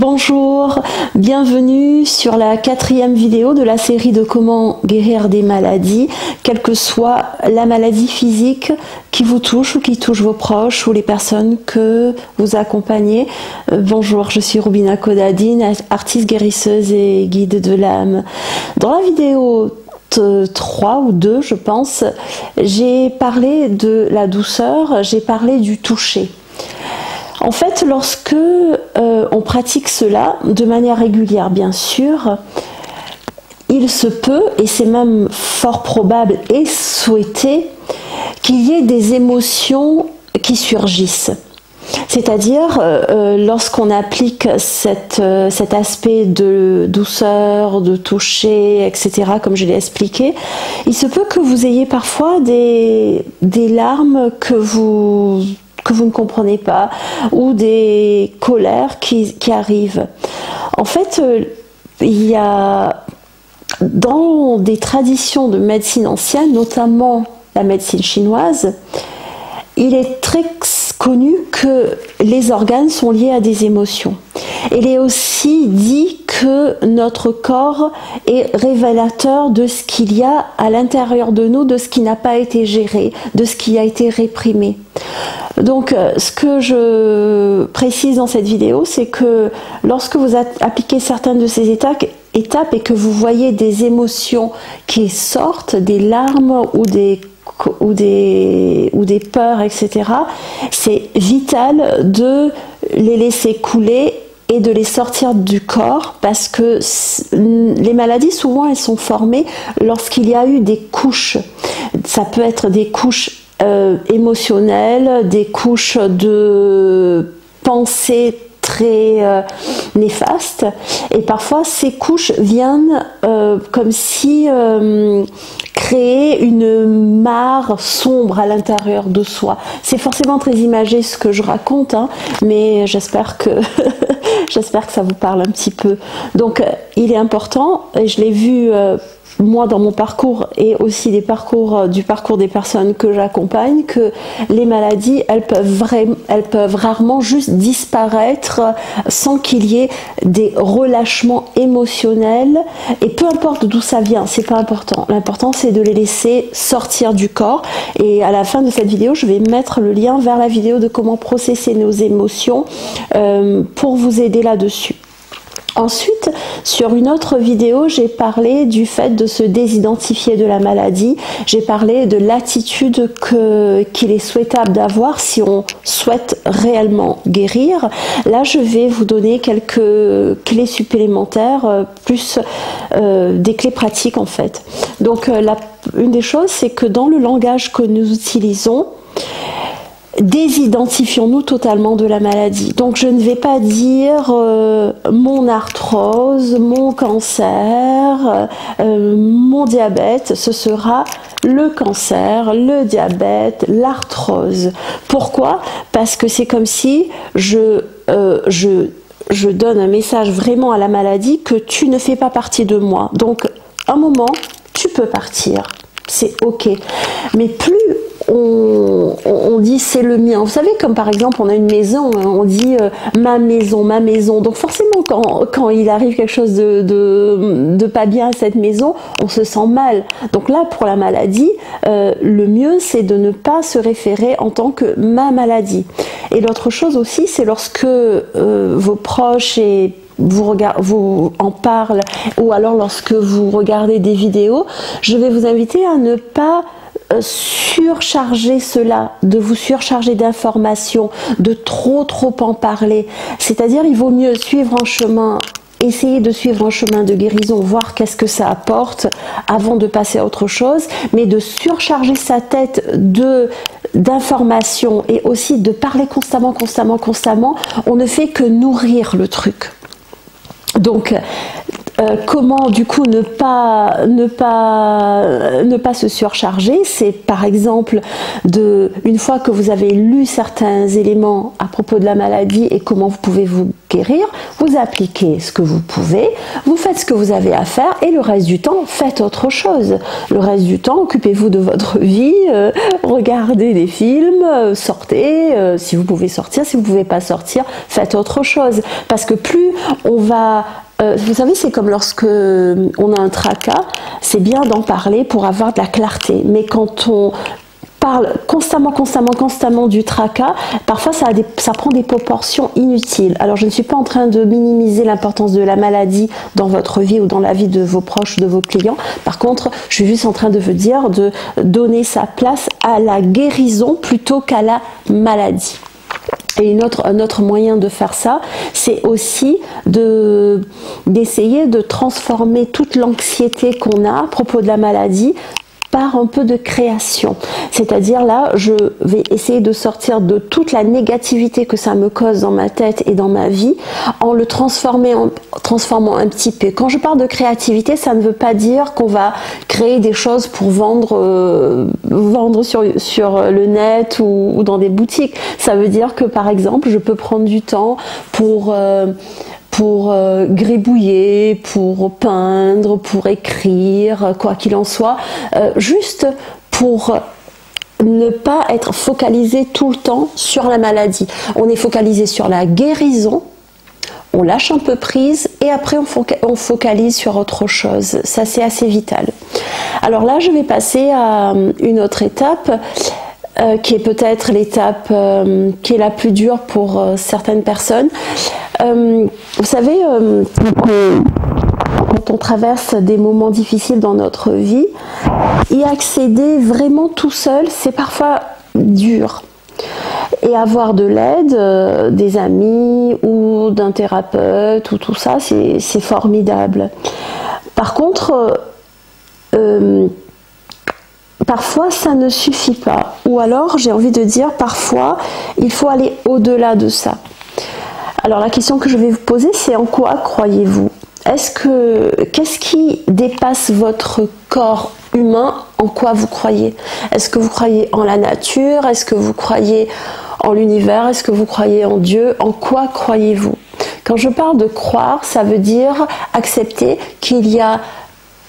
Bonjour, bienvenue sur la 4e vidéo de la série de comment guérir des maladies, quelle que soit la maladie physique qui vous touche ou qui touche vos proches ou les personnes que vous accompagnez. Bonjour, je suis Rubina Kodadine, artiste guérisseuse et guide de l'âme. Dans la vidéo 3 ou 2, je pense, j'ai parlé de la douceur, j'ai parlé du toucher. En fait, lorsque on pratique cela de manière régulière, bien sûr, il se peut, et c'est même fort probable et souhaité, qu'il y ait des émotions qui surgissent. C'est-à-dire, lorsqu'on applique cet aspect de douceur, de toucher, etc., comme je l'ai expliqué, il se peut que vous ayez parfois des larmes que vous ne comprenez pas, ou des colères qui arrivent. En fait, il y a dans des traditions de médecine ancienne, notamment la médecine chinoise, il est très connu que les organes sont liés à des émotions. Il est aussi dit que notre corps est révélateur de ce qu'il y a à l'intérieur de nous, de ce qui n'a pas été géré, de ce qui a été réprimé. Donc, ce que je précise dans cette vidéo, c'est que lorsque vous appliquez certaines de ces étapes et que vous voyez des émotions qui sortent, des larmes ou des peurs, etc., c'est vital de les laisser couler et de les sortir du corps, parce que les maladies, souvent, elles sont formées lorsqu'il y a eu des couches. Ça peut être des couches émotionnelles, des couches de pensée très néfastes, et parfois ces couches viennent comme si créer une mare sombre à l'intérieur de soi. C'est forcément très imagé ce que je raconte, hein, mais j'espère que j'espère que ça vous parle un petit peu. Donc il est important, et je l'ai vu moi dans mon parcours et aussi du parcours des personnes que j'accompagne, que les maladies, elles peuvent rarement juste disparaître sans qu'il y ait des relâchements émotionnels, et peu importe d'où ça vient, c'est pas important. L'important, c'est de les laisser sortir du corps, et à la fin de cette vidéo, je vais mettre le lien vers la vidéo de comment processer nos émotions pour vous aider là-dessus. Ensuite, sur une autre vidéo, j'ai parlé du fait de se désidentifier de la maladie. J'ai parlé de l'attitude qu'il est souhaitable d'avoir si on souhaite réellement guérir. Là, je vais vous donner quelques clés supplémentaires, plus des clés pratiques en fait. Donc, une des choses, c'est que dans le langage que nous utilisons, désidentifions-nous totalement de la maladie. Donc je ne vais pas dire mon arthrose, mon cancer, mon diabète. Ce sera le cancer, le diabète, l'arthrose. Pourquoi? Parce que c'est comme si je donne un message vraiment à la maladie que tu ne fais pas partie de moi. Donc un moment, tu peux partir. C'est ok. Mais plus on dit c'est le mien. Vous savez, comme par exemple on a une maison, on dit ma maison, ma maison. Donc forcément quand il arrive quelque chose de pas bien à cette maison, on se sent mal. Donc là, pour la maladie, le mieux c'est de ne pas se référer en tant que ma maladie. Et l'autre chose aussi, c'est lorsque vos proches vous en parlent, ou alors lorsque vous regardez des vidéos, je vais vous inviter à ne pas surcharger cela, de vous surcharger d'informations, de trop en parler. C'est-à-dire, il vaut mieux suivre un chemin, essayer de suivre un chemin de guérison, voir qu'est-ce que ça apporte avant de passer à autre chose, mais de surcharger sa tête d'informations et aussi de parler constamment, on ne fait que nourrir le truc. Donc, comment du coup ne pas se surcharger, c'est par exemple une fois que vous avez lu certains éléments à propos de la maladie et comment vous pouvez vous guérir, vous appliquez ce que vous pouvez, vous faites ce que vous avez à faire et le reste du temps, faites autre chose. Le reste du temps, occupez-vous de votre vie, regardez des films, sortez, si vous pouvez sortir, si vous ne pouvez pas sortir, faites autre chose. Parce que plus on va... vous savez, c'est comme lorsque on a un tracas, c'est bien d'en parler pour avoir de la clarté. Mais quand on parle constamment du tracas, parfois ça prend des proportions inutiles. Alors je ne suis pas en train de minimiser l'importance de la maladie dans votre vie ou dans la vie de vos proches, de vos clients. Par contre, je suis juste en train de vous dire de donner sa place à la guérison plutôt qu'à la maladie. Et un autre moyen de faire ça, c'est aussi d'essayer de transformer toute l'anxiété qu'on a à propos de la maladie par un peu de création. C'est-à-dire là, je vais essayer de sortir de toute la négativité que ça me cause dans ma tête et dans ma vie en le transformant un petit peu. Quand je parle de créativité, ça ne veut pas dire qu'on va créer des choses pour vendre sur le net ou dans des boutiques. Ça veut dire que par exemple, je peux prendre du temps pour gribouiller, pour peindre, pour écrire, quoi qu'il en soit, juste pour ne pas être focalisé tout le temps sur la maladie. On est focalisé sur la guérison, on lâche un peu prise et après on focalise sur autre chose. Ça, c'est assez vital. Alors là, je vais passer à une autre étape qui est peut-être l'étape qui est la plus dure pour certaines personnes. Vous savez, quand on traverse des moments difficiles dans notre vie, y accéder vraiment tout seul, c'est parfois dur. Et avoir de l'aide, des amis ou d'un thérapeute ou tout ça, c'est formidable. Par contre, parfois ça ne suffit pas. Ou alors, j'ai envie de dire, parfois, il faut aller au-delà de ça. Alors la question que je vais vous poser, c'est en quoi croyez-vous? Qu'est-ce qui dépasse votre corps humain? En quoi vous croyez? Est-ce que vous croyez en la nature? Est-ce que vous croyez en l'univers? Est-ce que vous croyez en Dieu? En quoi croyez-vous? Quand je parle de croire, ça veut dire accepter qu'il y a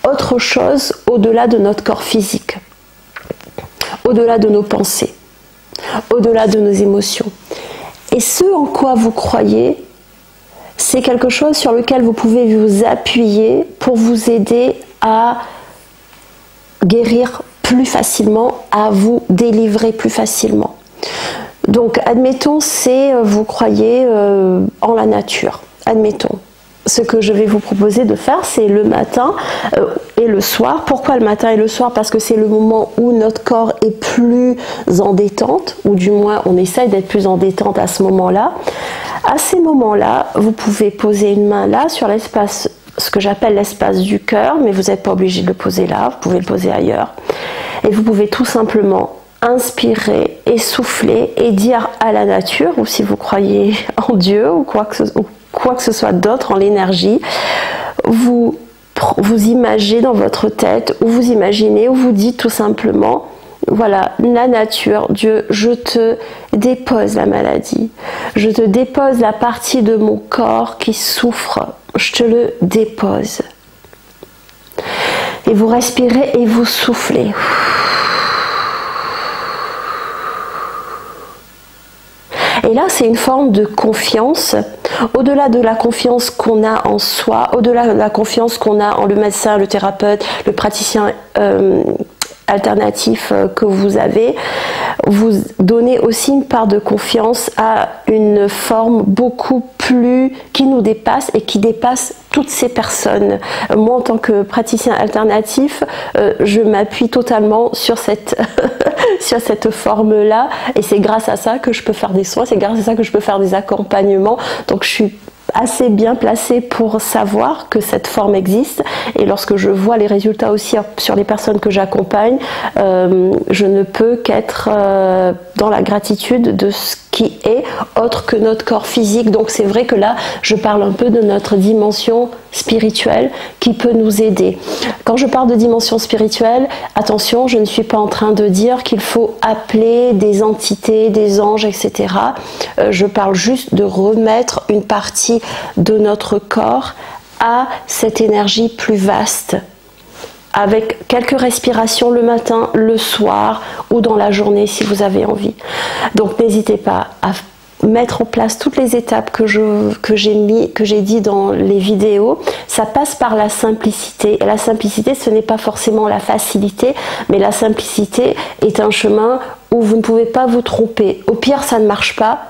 autre chose au-delà de notre corps physique, au-delà de nos pensées, au-delà de nos émotions. Et ce en quoi vous croyez, c'est quelque chose sur lequel vous pouvez vous appuyer pour vous aider à guérir plus facilement, à vous délivrer plus facilement. Donc, admettons, vous croyez en la nature. Admettons. Ce que je vais vous proposer de faire, c'est le matin et le soir. Pourquoi le matin et le soir? Parce que c'est le moment où notre corps est plus en détente, ou du moins on essaye d'être plus en détente à ce moment-là. À ces moments-là, vous pouvez poser une main là sur l'espace, ce que j'appelle l'espace du cœur, mais vous n'êtes pas obligé de le poser là, vous pouvez le poser ailleurs. Et vous pouvez tout simplement inspirer et souffler et dire à la nature, ou si vous croyez en Dieu ou quoi que ce soit d'autre, en l'énergie, vous imaginez dans votre tête, ou vous imaginez, ou vous dites tout simplement, voilà, la nature, Dieu, je te dépose la maladie, je te dépose la partie de mon corps qui souffre, je te le dépose. Et vous respirez et vous soufflez. Et là, c'est une forme de confiance, au-delà de la confiance qu'on a en soi, au-delà de la confiance qu'on a en le médecin, le thérapeute, le praticien alternatif que vous avez, vous donnez aussi une part de confiance à une forme beaucoup plus qui nous dépasse et qui dépasse toutes ces personnes. Moi, en tant que praticien alternatif, je m'appuie totalement sur cette sur cette forme-là, et c'est grâce à ça que je peux faire des soins, c'est grâce à ça que je peux faire des accompagnements. Donc je suis assez bien placée pour savoir que cette forme existe, et lorsque je vois les résultats aussi sur les personnes que j'accompagne, je ne peux qu'être dans la gratitude de ce qui est autre que notre corps physique. Donc c'est vrai que là, je parle un peu de notre dimension spirituelle qui peut nous aider. Quand je parle de dimension spirituelle, attention, je ne suis pas en train de dire qu'il faut appeler des entités, des anges, etc. Je parle juste de remettre une partie de notre corps à cette énergie plus vaste, avec quelques respirations le matin, le soir ou dans la journée si vous avez envie. Donc n'hésitez pas à mettre en place toutes les étapes que j'ai dit dans les vidéos. Ça passe par la simplicité. Et la simplicité, ce n'est pas forcément la facilité, mais la simplicité est un chemin où vous ne pouvez pas vous tromper. Au pire, ça ne marche pas.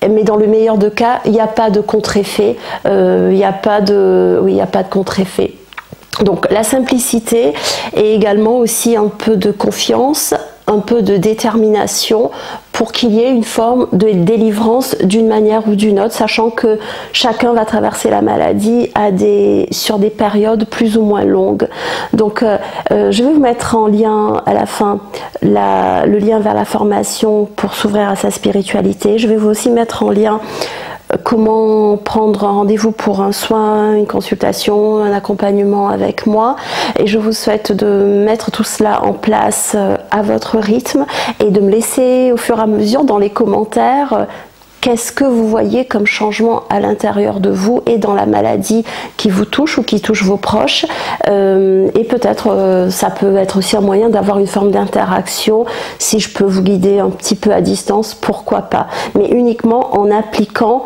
Mais dans le meilleur des cas, il n'y a pas de contre-effet. Il n'y a pas de contre-effet. Donc la simplicité et également aussi un peu de confiance, un peu de détermination pour qu'il y ait une forme de délivrance d'une manière ou d'une autre, sachant que chacun va traverser la maladie sur des périodes plus ou moins longues. Donc je vais vous mettre en lien à la fin le lien vers la formation pour s'ouvrir à sa spiritualité. Je vais vous aussi mettre en lien comment prendre un rendez-vous pour un soin, une consultation, un accompagnement avec moi. Et je vous souhaite de mettre tout cela en place à votre rythme et de me laisser au fur et à mesure dans les commentaires qu'est-ce que vous voyez comme changement à l'intérieur de vous et dans la maladie qui vous touche ou qui touche vos proches. Et peut-être ça peut être aussi un moyen d'avoir une forme d'interaction. Si je peux vous guider un petit peu à distance, pourquoi pas. Mais uniquement en appliquant,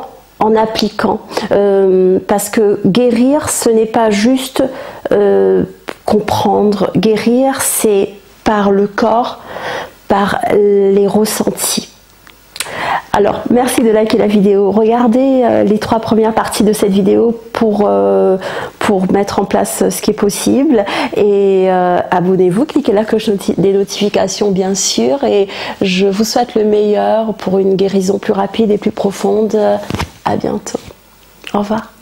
parce que guérir, ce n'est pas juste comprendre. Guérir, c'est par le corps, par les ressentis. Alors, merci de liker la vidéo. Regardez les 3 premières parties de cette vidéo pour mettre en place ce qui est possible. Et abonnez-vous, cliquez la cloche des notifications, bien sûr. Et je vous souhaite le meilleur pour une guérison plus rapide et plus profonde. À bientôt. Au revoir.